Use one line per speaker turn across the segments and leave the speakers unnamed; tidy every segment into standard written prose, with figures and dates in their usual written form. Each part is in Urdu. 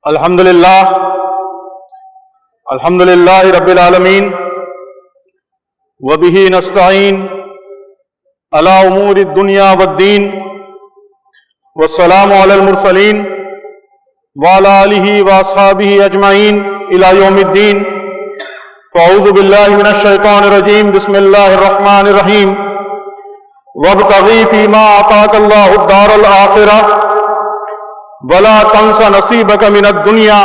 الحمدللہ رب العالمین وبہ نستعین علی امور الدنیا والدین والسلام علی المرسلین وعلی آلہ واصحابہ اجمعین الی یوم الدین فاعوذ باللہ من الشیطان الرجیم بسم اللہ الرحمن الرحیم وابتغی فیما آتاک اللہ الدار الآخرہ ولا تنس نصیبک من الدنیا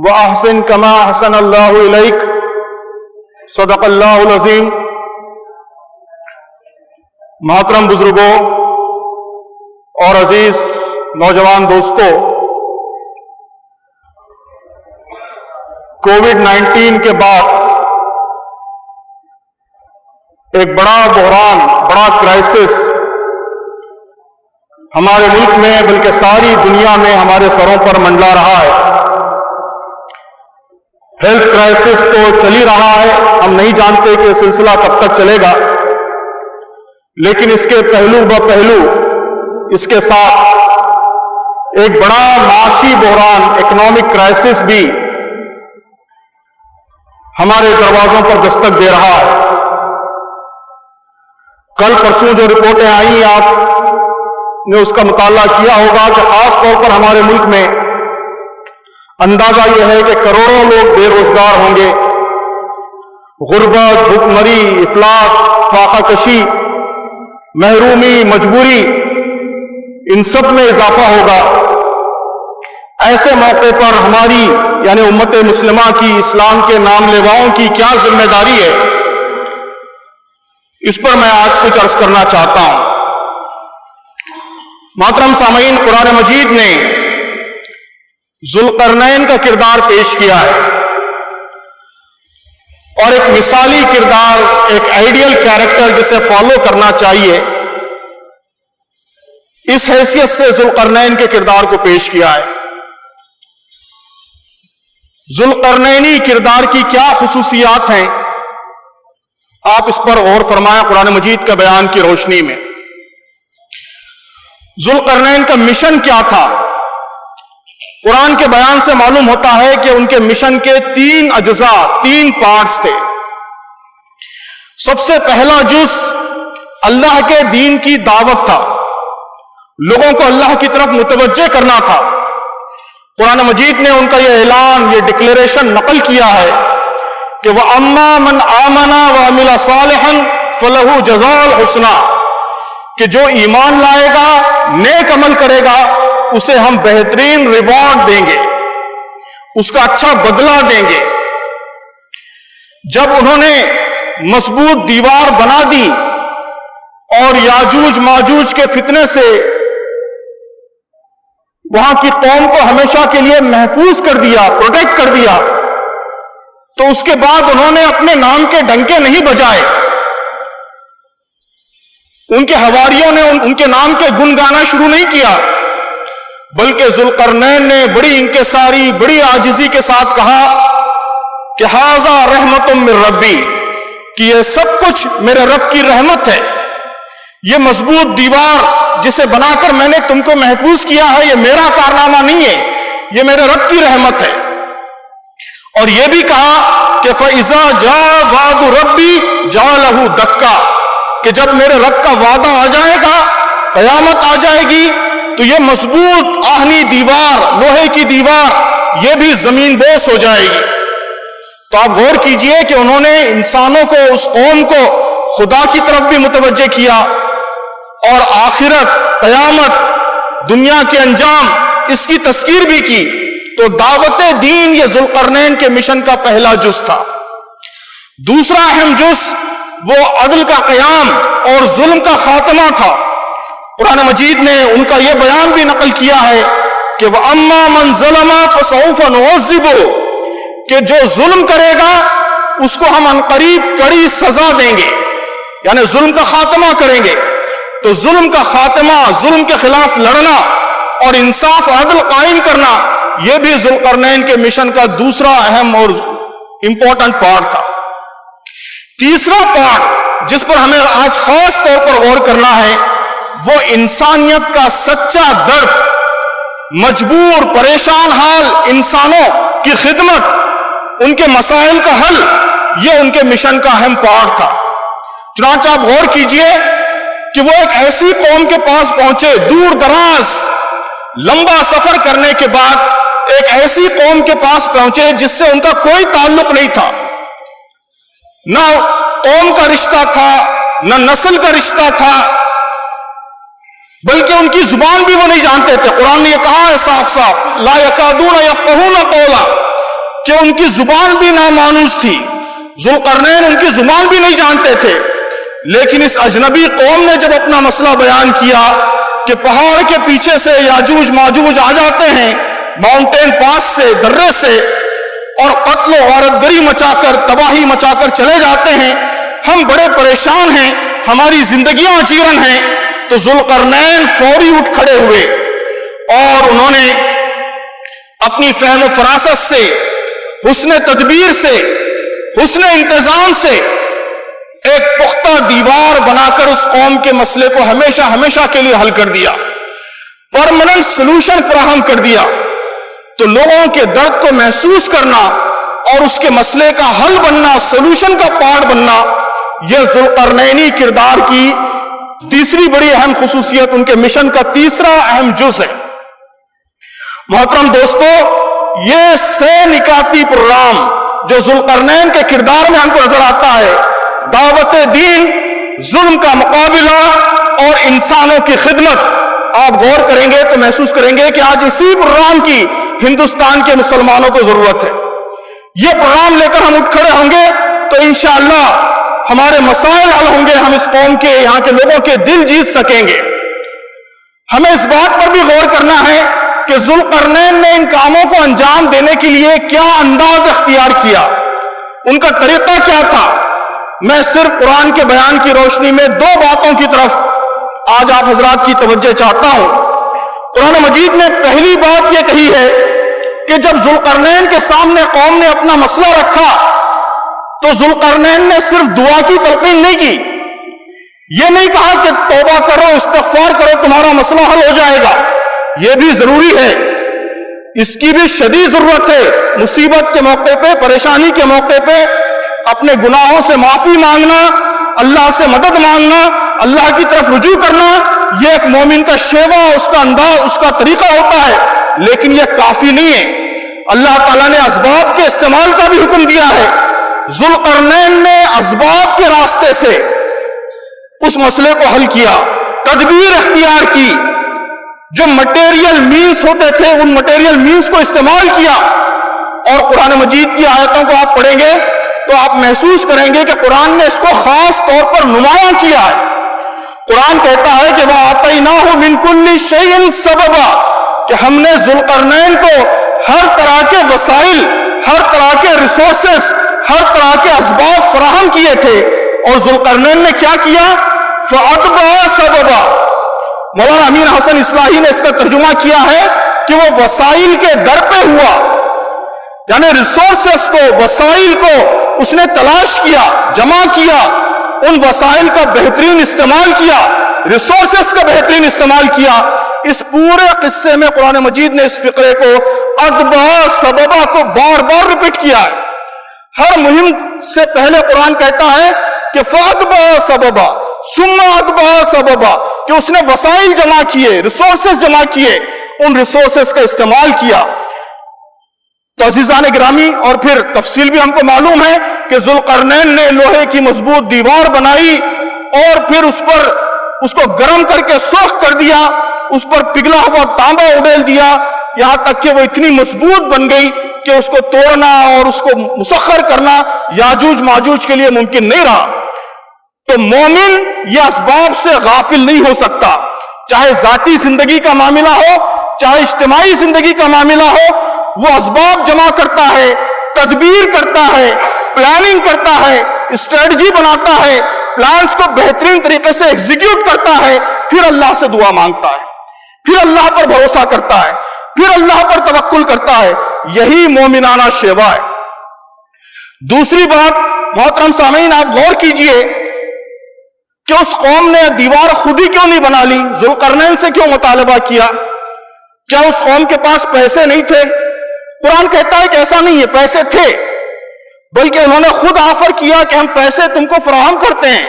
وَأَحْسِن كَمَا أَحْسَنَ اللَّهُ إِلَيْكَ صدق اللہ العظیم۔ محترم بزرگوں اور عزیز نوجوان دوستوں، کووڈ-19 کے بعد ایک بڑا بحران، بڑا کرائسس ہمارے ملک میں بلکہ ساری دنیا میں ہمارے سروں پر منڈلا رہا ہے۔ ہیلتھ کرائسس تو چل ہی رہا ہے، ہم نہیں جانتے کہ یہ سلسلہ کب تک چلے گا، لیکن اس کے پہلو بہ پہلو اس کے ساتھ ایک بڑا معاشی بحران، اکنامک کرائسس بھی ہمارے دروازوں پر دستک دے رہا ہے۔ کل پرسوں جو رپورٹیں آئیں، آپ نے اس کا مطالعہ کیا ہوگا کہ خاص طور پر ہمارے ملک میں اندازہ یہ ہے کہ کروڑوں لوگ بے روزگار ہوں گے، غربت، بھوک مری، افلاس، فاقہ کشی، محرومی، مجبوری، ان سب میں اضافہ ہوگا۔ ایسے موقع پر ہماری یعنی امت مسلمہ کی، اسلام کے نام لیواؤں کی کیا ذمہ داری ہے، اس پر میں آج کچھ عرض کرنا چاہتا ہوں۔ محترم سامعین، قرآن مجید نے ذوالقرنین کا کردار پیش کیا ہے، اور ایک مثالی کردار، ایک آئیڈیل کیریکٹر جسے فالو کرنا چاہیے، اس حیثیت سے ذوالقرنین کے کردار کو پیش کیا ہے۔ ذوالقرنینی کردار کی کیا خصوصیات ہیں، آپ اس پر غور فرمائیں قرآن مجید کا بیان کی روشنی میں۔ ذوالقرنین کا مشن کیا تھا؟ قرآن کے بیان سے معلوم ہوتا ہے کہ ان کے مشن کے 3 اجزاء، 3 پارٹس تھے۔ سب سے پہلا جز اللہ کے دین کی دعوت تھا، لوگوں کو اللہ کی طرف متوجہ کرنا تھا۔ قرآن مجید نے ان کا یہ اعلان، یہ ڈکلیریشن نقل کیا ہے کہ وَأَمَّا مَنْ آمَنَ وَعَمِلَ صَالِحًا فَلَهُ جَزَاءُ الْحُسْنَىٰ، کہ جو ایمان لائے گا، نیک عمل کرے گا، اسے ہم بہترین ریوارڈ دیں گے، اس کا اچھا بدلہ دیں گے۔ جب انہوں نے مضبوط دیوار بنا دی اور یاجوج ماجوج کے فتنے سے وہاں کی قوم کو ہمیشہ کے لیے محفوظ کر دیا، پروٹیکٹ کر دیا، تو اس کے بعد انہوں نے اپنے نام کے ڈنکے نہیں بجائے، ان کے حواریوں نے ان کے نام کے گن گانا شروع نہیں کیا، بلکہ ذوالقرنین نے بڑی انکساری، بڑی عاجزی کے ساتھ کہا کہ ھذا رحمت من ربی، کہ یہ سب کچھ میرے رب کی رحمت ہے، یہ مضبوط دیوار جسے بنا کر میں نے تم کو محفوظ کیا ہے، یہ میرا کارنامہ نہیں ہے، یہ میرے رب کی رحمت ہے۔ اور یہ بھی کہا کہ فَإِذَا جَاءَ وَعْدُ رَبِّي جَعَلَهُ دَكَّا، کہ جب میرے رب کا وعدہ آ جائے گا، قیامت آ جائے گی، تو یہ مضبوط آہنی دیوار، لوہے کی دیوار، یہ بھی زمین بوس ہو جائے گی۔ تو آپ غور کیجئے کہ انہوں نے انسانوں کو، اس قوم کو خدا کی طرف بھی متوجہ کیا، اور آخرت، قیامت، دنیا کے انجام، اس کی تذکیر بھی کی۔ تو دعوت دین یہ ذوالقرنین کے مشن کا پہلا جز تھا۔ دوسرا اہم جز وہ عدل کا قیام اور ظلم کا خاتمہ تھا۔ قرآن مجید نے ان کا یہ بیان بھی نقل کیا ہے کہ وَأَمَّا مَنْ ظَلَمَ فَسَوْفَ نُعَذِّبُهُ، کہ جو ظلم کرے گا اس کو ہم عنقریب کڑی سزا دیں گے، یعنی ظلم کا خاتمہ کریں گے۔ تو ظلم کا خاتمہ، ظلم کے خلاف لڑنا اور انصاف اور عدل قائم کرنا، یہ بھی ذوالقرنین کے مشن کا دوسرا اہم اور امپورٹنٹ پارٹ تھا۔ تیسرا پارٹ جس پر ہمیں آج خاص طور پر غور کرنا ہے، وہ انسانیت کا سچا درد، مجبور پریشان حال انسانوں کی خدمت, ان کے مسائل کا حل, یہ ان کے مشن کا اہم پارٹ تھا. چنانچہ آپ غور کیجئے کہ وہ ایک ایسی قوم کے پاس پہنچے, دور دراز لمبا سفر کرنے کے بعد ایک ایسی قوم کے پاس پہنچے جس سے ان کا کوئی تعلق نہیں تھا, نہ قوم کا رشتہ تھا نہ نسل کا رشتہ تھا, بلکہ ان کی زبان بھی وہ نہیں جانتے تھے. قرآن نے یہ کہا ہے صاف صاف, لا یکادون یفقہون قولا, کہ ان کی زبان بھی نامانوس تھی. ذوالقرنین ان کی زبان بھی نہیں جانتے تھے, لیکن اس اجنبی قوم نے جب اپنا مسئلہ بیان کیا کہ پہاڑ کے پیچھے سے یاجوج ماجوج آ جاتے ہیں, ماؤنٹین پاس سے, درے سے, اور قتل و غارت گری مچا کر, تباہی مچا کر چلے جاتے ہیں, ہم بڑے پریشان ہیں, ہماری زندگیاں اچیرن ہیں. تو ذوالقرنین فوری اٹھ کھڑے ہوئے اور انہوں نے اپنی فہم و فراست سے, حسن تدبیر سے, حسن انتظام سے ایک پختہ دیوار بنا کر اس قوم کے مسئلے کو ہمیشہ ہمیشہ کے لیے حل کر دیا, پرماننٹ سلوشن فراہم کر دیا. تو لوگوں کے درد کو محسوس کرنا اور اس کے مسئلے کا حل بننا, سلوشن کا پارٹ بننا, یہ ذوالقرنینی کردار کی تیسری بڑی اہم خصوصیت, ان کے مشن کا تیسرا اہم جز ہے. محترم دوستو, یہ 6 نکاتی پروگرام جو ذوالقرنین کے کردار میں ہم کو نظر آتا ہے, دعوت دین, ظلم کا مقابلہ اور انسانوں کی خدمت, آپ غور کریں گے تو محسوس کریں گے کہ آج اسی پروگرام کی ہندوستان کے مسلمانوں کو ضرورت ہے. یہ پروگرام لے کر ہم اٹھ کھڑے ہوں گے تو انشاءاللہ ہمارے مسائل حل ہوں گے, ہم اس قوم کے, یہاں کے لوگوں کے دل جیت سکیں گے. ہمیں اس بات پر بھی غور کرنا ہے کہ ذوالقرنین نے ان کاموں کو انجام دینے کے لیے کیا انداز اختیار کیا, ان کا طریقہ کیا تھا. میں صرف قرآن کے بیان کی روشنی میں 2 باتوں کی طرف آج آپ حضرات کی توجہ چاہتا ہوں. قرآن مجید نے پہلی بات یہ کہی ہے کہ جب ذوالقرنین کے سامنے قوم نے اپنا مسئلہ رکھا تو ذوالقرنین نے صرف دعا کی تلقین نہیں کی, یہ نہیں کہا کہ توبہ کرو, استغفار کرو, تمہارا مسئلہ حل ہو جائے گا. یہ بھی ضروری ہے, اس کی بھی شدید ضرورت ہے. مصیبت کے موقع پہ, پریشانی کے موقع پہ اپنے گناہوں سے معافی مانگنا, اللہ سے مدد مانگنا, اللہ کی طرف رجوع کرنا, یہ ایک مومن کا شیوا, اس کا انداز, اس کا طریقہ ہوتا ہے. لیکن یہ کافی نہیں ہے, اللہ تعالیٰ نے اسباب کے استعمال کا بھی حکم دیا ہے. ذوالقرنین نے اسباب کے راستے سے اس مسئلے کو حل کیا, تدبیر اختیار کی, جو مٹیریل مینز ہوتے تھے ان مٹیریل مینز کو استعمال کیا. اور قرآن مجید کی آیتوں کو آپ پڑھیں گے تو آپ محسوس کریں گے کہ قرآن نے اس کو خاص طور پر نمایاں کیا ہے. قرآن کہتا ہے کہ وَآتَيْنَاهُ مِن كُلِّ شَيْءٍ سَبَبًا, کہ ہم نے ذوالقرنین کو ہر طرح کے وسائل, ہر طرح کے ریسورسز, ہر طرح کے اسباب فراہم کیے تھے. اور ذوالقرنین نے کیا کیا؟ فَأَتْبَعَ سَبَبًا. مولانا امین حسن اصلاحی نے اس کا ترجمہ کیا ہے کہ وہ وسائل کے در پہ ہوا, یعنی ریسورسز کو, وسائل کو اس نے تلاش کیا, جمع کیا, ان وسائل کا بہترین استعمال کیا, ریسورسز کا بہترین استعمال کیا. اس پورے قصے میں قرآن مجید نے اس فقرے کو اتبع سببا کو بار بار ریپیٹ کیا ہے. ہر مہم سے پہلے قرآن کہتا ہے کہ فاتبع سببا ثم اتبع سببا, کہ اس نے وسائل جمع کیے, ریسورسز جمع کیے, ان ریسورسز کا استعمال کیا. تو عزیزان گرامی, اور پھر تفصیل بھی ہم کو معلوم ہے کہ ذوالقرنین نے لوہے کی مضبوط دیوار بنائی اور پھر اس کو گرم کر کے سرخ کر دیا, اس پر پگھلا ہوا تانبا اڈیل دیا, یہاں تک کہ وہ اتنی مضبوط بن گئی کہ اس کو توڑنا اور اس کو مسخر کرنا یاجوج ماجوج کے لیے ممکن نہیں رہا. تو مومن یہ اسباب سے غافل نہیں ہو سکتا, چاہے ذاتی زندگی کا معاملہ ہو, چاہے اجتماعی زندگی کا معاملہ ہو, وہ اسباب جمع کرتا ہے, تدبیر کرتا ہے, پلاننگ کرتا ہے, اسٹریٹجی بناتا ہے, پلانز کو بہترین طریقے سے ایگزیکیوٹ کرتا ہے, پھر اللہ سے دعا مانگتا ہے, پھر اللہ پر بھروسہ کرتا ہے, پھر اللہ پر توکل کرتا ہے. یہی مومنانہ شیوا ہے. دوسری بات محترم سامعین, آپ غور کیجئے کہ اس قوم نے دیوار خود ہی کیوں نہیں بنا لی, ذوالقرنین سے کیوں مطالبہ کیا؟ کیا اس قوم کے پاس پیسے نہیں تھے؟ قرآن کہتا ہے کہ ایسا نہیں ہے، پیسے تھے، بلکہ انہوں نے خود آفر کیا کہ ہم پیسے تم کو فراہم کرتے ہیں.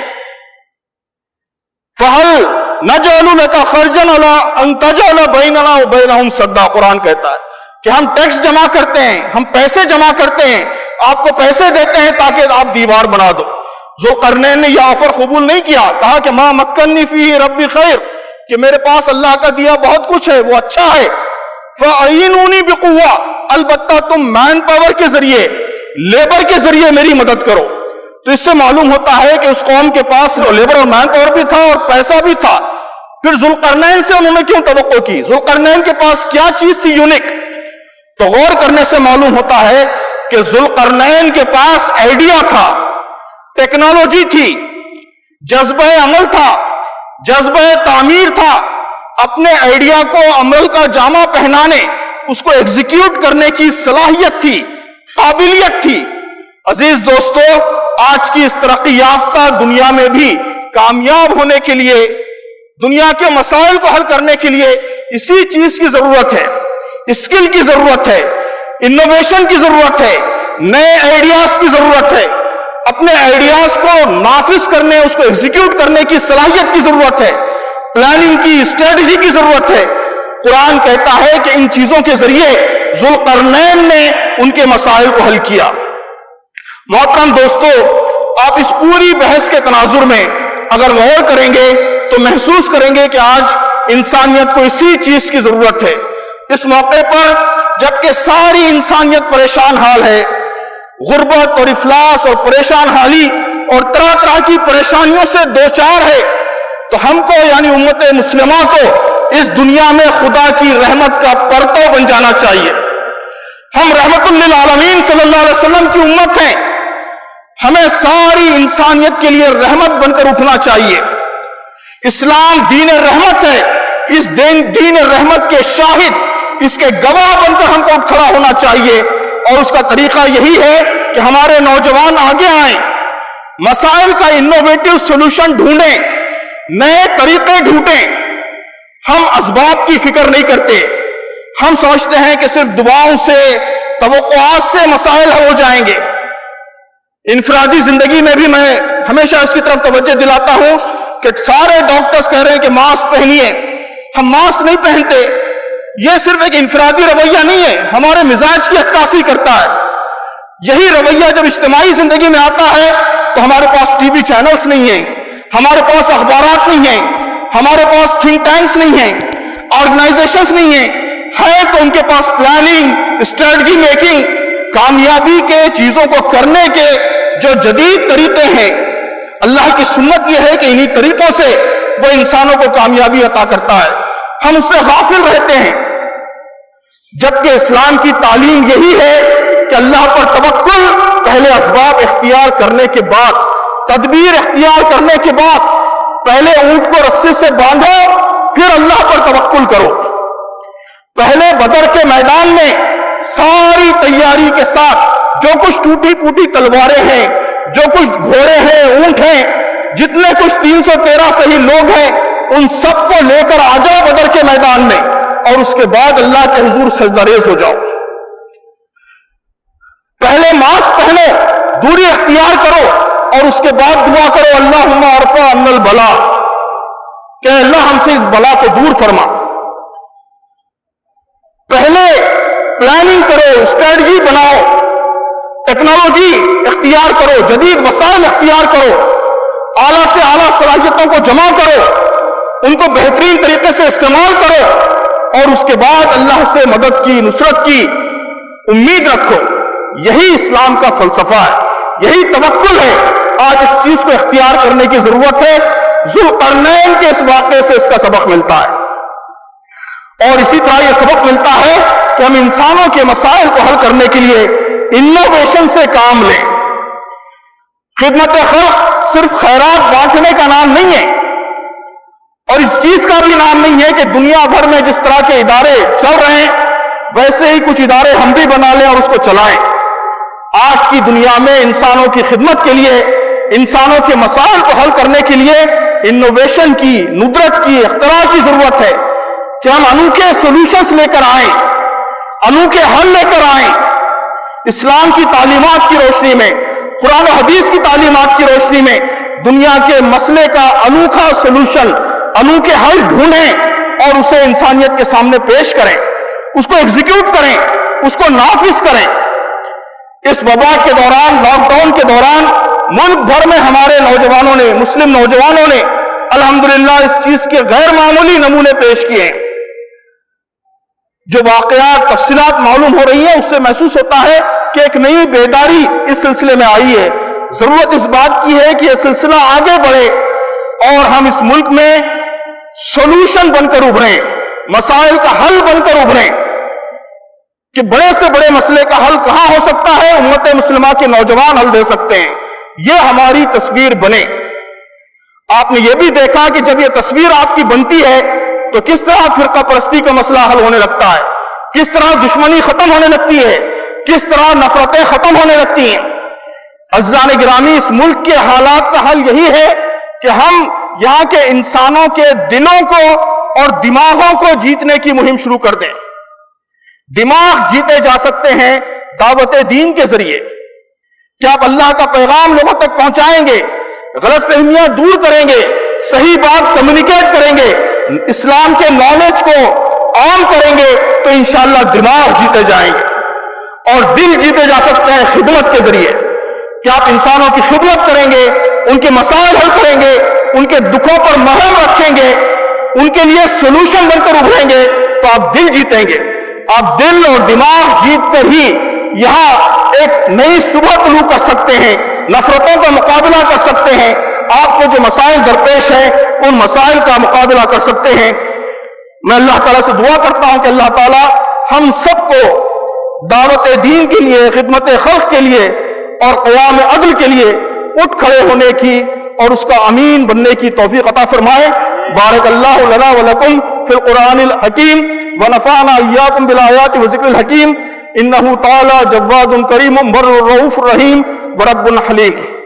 فَهَلْ نَجْعَلُ لَكَ خَرْجًا عَلَىٰ أَن تَجْعَلَ بَيْنَنَا وَبَيْنَهُمْ سَدًّا. قرآن کہتا ہے کہ ہم ٹیکس جمع کرتے ہیں، ہم پیسے جمع کرتے ہیں، آپ کو پیسے دیتے ہیں تاکہ آپ دیوار بنا دو. ذوالقرنین نے یہ آفر قبول نہیں کیا، کہا کہ مَا مَكَّنِّي فِيهِ رَبِّي خَيْرٌ، کہ میرے پاس اللہ کا دیا بہت کچھ ہے، وہ اچھا ہے. فَأَعِينُونِي بِقُوَّةٍ، البتہ تم مین پاور کے ذریعے، لیبر کے ذریعے میری مدد کرو. تو اس سے معلوم ہوتا ہے کہ اس قوم کے پاس لیبر اور مین پاور بھی تھا اور پیسہ بھی تھا. پھر ذوالقرنین سے انہوں نے کیوں توقع کی؟ ذوالقرنین کے پاس کیا چیز تھی یونیک؟ تو غور کرنے سے معلوم ہوتا ہے کہ ذوالقرنین کے پاس آئیڈیا تھا، ٹیکنالوجی تھی، جذبہ عمل تھا، جذبہ تعمیر تھا. اپنے آئیڈیا کو عمل کا جامہ پہنانے، اس کو ایگزیکیوٹ کرنے کی صلاحیت تھی، قابلیت تھی. عزیز دوستو، آج کی اس ترقی یافتہ دنیا میں بھی کامیاب ہونے کے لیے، دنیا کے مسائل کو حل کرنے کے لیے اسی چیز کی ضرورت ہے، اسکل کی ضرورت ہے، انوویشن کی ضرورت ہے، نئے آئیڈیاز کی ضرورت ہے، اپنے آئیڈیاز کو نافذ کرنے، اس کو ایگزیکیوٹ کرنے کی صلاحیت کی ضرورت ہے، پلاننگ کی، اسٹریٹجی کی ضرورت ہے. قرآن کہتا ہے کہ ان چیزوں کے ذریعے ذوالقرنین نے ان کے مسائل کو حل کیا. محترم دوستو، آپ اس پوری بحث کے تناظر میں اگر غور کریں گے تو محسوس کریں گے کہ آج انسانیت کو اسی چیز کی ضرورت ہے. اس موقع پر جبکہ ساری انسانیت پریشان حال ہے، غربت اور افلاس اور پریشان حالی اور طرح طرح کی پریشانیوں سے دوچار ہے، تو ہم کو یعنی امت مسلمہ کو اس دنیا میں خدا کی رحمت کا پرتو بن جانا چاہیے. ہم رحمت للعالمین صلی اللہ علیہ وسلم کی امت ہیں، ہمیں ساری انسانیت کے لیے رحمت بن کر اٹھنا چاہیے. اسلام دین رحمت ہے، اس دین رحمت کے شاہد، اس کے گواہ بن کر ہم کو اٹھ کھڑا ہونا چاہیے. اور اس کا طریقہ یہی ہے کہ ہمارے نوجوان آگے آئیں، مسائل کا انوویٹو سولوشن ڈھونڈیں، نئے طریقے ڈھونڈیں. ہم اسباب کی فکر نہیں کرتے، ہم سمجھتے ہیں کہ صرف دعاؤں سے، توقعات سے مسائل حل ہو جائیں گے. انفرادی زندگی میں بھی میں ہمیشہ اس کی طرف توجہ دلاتا ہوں کہ سارے ڈاکٹرز کہہ رہے ہیں کہ ماسک پہنیے، ہم ماسک نہیں پہنتے. یہ صرف ایک انفرادی رویہ نہیں ہے، ہمارے مزاج کی عکاسی کرتا ہے. یہی رویہ جب اجتماعی زندگی میں آتا ہے تو ہمارے پاس ٹی وی چینلز نہیں ہیں، ہمارے پاس اخبارات نہیں ہیں، ہمارے پاس تھنک ٹینکس نہیں ہیں، آرگنائزیشنز نہیں ہیں. ہے تو ان کے پاس پلاننگ، اسٹریٹجی میکنگ، کامیابی کے چیزوں کو کرنے کے جو جدید طریقے ہیں. اللہ کی سنت یہ ہے کہ انہی طریقوں سے وہ انسانوں کو کامیابی عطا کرتا ہے. ہم اس سے غافل رہتے ہیں، جبکہ اسلام کی تعلیم یہی ہے کہ اللہ پر توکل پہلے اسباب اختیار کرنے کے بعد، تدبیر اختیار کرنے کے بعد، پہلے اونٹ کو رسی سے باندھو پھر اللہ پر توکل کرو. پہلے بدر کے میدان میں ساری تیاری کے ساتھ جو کچھ ٹوٹی پوٹی تلواریں ہیں، جو کچھ گھوڑے ہیں، اونٹ ہیں، جتنے کچھ 313 صحیح لوگ ہیں، ان سب کو لے کر آ جاؤ بدر کے میدان میں، اور اس کے بعد اللہ کے حضور سجدہ ریز ہو جاؤ. پہلے ماسک پہنو، دوری اختیار کرو، اور اس کے بعد دعا کرو اللہم ارفع عنا البلا، کہ اللہ ہم سے اس بلا کو دور فرما. پہلے پلاننگ کرو، اسٹریٹجی بناؤ، ٹیکنالوجی اختیار کرو، جدید وسائل اختیار کرو، اعلیٰ سے اعلیٰ صلاحیتوں کو جمع کرو، ان کو بہترین طریقے سے استعمال کرو، اور اس کے بعد اللہ سے مدد کی، نصرت کی امید رکھو. یہی اسلام کا فلسفہ ہے، یہی توکل ہے. آج اس چیز کو اختیار کرنے کی ضرورت ہے. ذوالقرنین کے اس واقعے سے اس کا سبق ملتا ہے، اور اسی طرح یہ سبق ملتا ہے کہ ہم انسانوں کے مسائل کو حل کرنے کے لیے انوویشن سے کام لیں. خدمت خلق صرف خیرات بانٹنے کا نام نہیں ہے، اور اس چیز کا بھی نام نہیں ہے کہ دنیا بھر میں جس طرح کے ادارے چل رہے ہیں ویسے ہی کچھ ادارے ہم بھی بنا لیں اور اس کو چلائیں. آج کی دنیا میں انسانوں کی خدمت کے لیے، انسانوں کے مسائل کو حل کرنے کے لیے انوویشن کی، ندرت کی، اختراع کی ضرورت ہے. کہ ہم انوکھے سولوشنز لے کر آئیں، انوکھے حل لے کر آئیں، اسلام کی تعلیمات کی روشنی میں، قرآن و حدیث کی تعلیمات کی روشنی میں دنیا کے مسئلے کا انوکھا سولوشن، انوکھے حل ڈھونڈیں اور اسے انسانیت کے سامنے پیش کریں، اس کو ایگزیکیوٹ کریں، اس کو نافذ کریں۔ اس وبا کے دوران، لاک ڈاؤن کے دوران ملک بھر میں ہمارے نوجوانوں نے، مسلم نوجوانوں نے الحمدللہ اس چیز کے غیر معمولی نمونے پیش کیے ہیں۔ جو واقعات، تفصیلات معلوم ہو رہی ہیں، اس سے محسوس ہوتا ہے کہ ایک نئی بیداری اس سلسلے میں آئی ہے۔ ضرورت اس بات کی ہے کہ یہ سلسلہ آگے بڑھے اور ہم اس ملک میں سولوشن بن کر ابھریں، مسائل کا حل بن کر ابھریں کہ بڑے سے بڑے مسئلے کا حل کہاں ہو سکتا ہے، امت مسلمہ کے نوجوان حل دے سکتے ہیں۔ یہ ہماری تصویر بنے۔ آپ نے یہ بھی دیکھا کہ جب یہ تصویر آپ کی بنتی ہے تو کس طرح فرقہ پرستی کا مسئلہ حل ہونے لگتا ہے، کس طرح دشمنی ختم ہونے لگتی ہے، کس طرح نفرتیں ختم ہونے لگتی ہیں۔ عزیزان گرامی، اس ملک کے حالات کا حل یہی ہے کہ ہم یہاں کے انسانوں کے دلوں کو اور دماغوں کو جیتنے کی مہم شروع کر دیں۔ دماغ جیتے جا سکتے ہیں دعوت دین کے ذریعے کہ آپ اللہ کا پیغام لوگوں تک پہنچائیں گے، غلط فہمیاں دور کریں گے، صحیح بات کمیونیکیٹ کریں گے، اسلام کے نالج کو عام کریں گے تو انشاءاللہ دماغ جیتے جائیں گے۔ اور دل جیتے جا سکتے ہیں خدمت کے ذریعے کہ آپ انسانوں کی خدمت کریں گے، ان کے مسائل حل کریں گے، ان کے دکھوں پر مرہم رکھیں گے، ان کے لیے سولوشن بن کر ابھریں گے تو آپ دل جیتیں گے۔ آپ دل اور دماغ جیت کر ہی یہاں ایک نئی صبح طلوع کر سکتے ہیں، نفرتوں کا مقابلہ کر سکتے ہیں، آپ کو جو مسائل درپیش ہیں ان مسائل کا مقابلہ کر سکتے ہیں۔ میں اللہ تعالیٰ سے دعا کرتا ہوں کہ اللہ تعالیٰ ہم سب کو دعوت دین کے لیے، خدمت خلق کے لیے اور قیام عدل کے لیے اٹھ کھڑے ہونے کی اور اس کا امین بننے کی توفیق عطا فرمائے۔ بارک اللہ لنا ولکم فی القرآن الحکیم ونفعنا ایاکم بالآیات وذکر الحکیم، انہ تعالی جواد کریم بر رؤوف رحیم ورب حلیم۔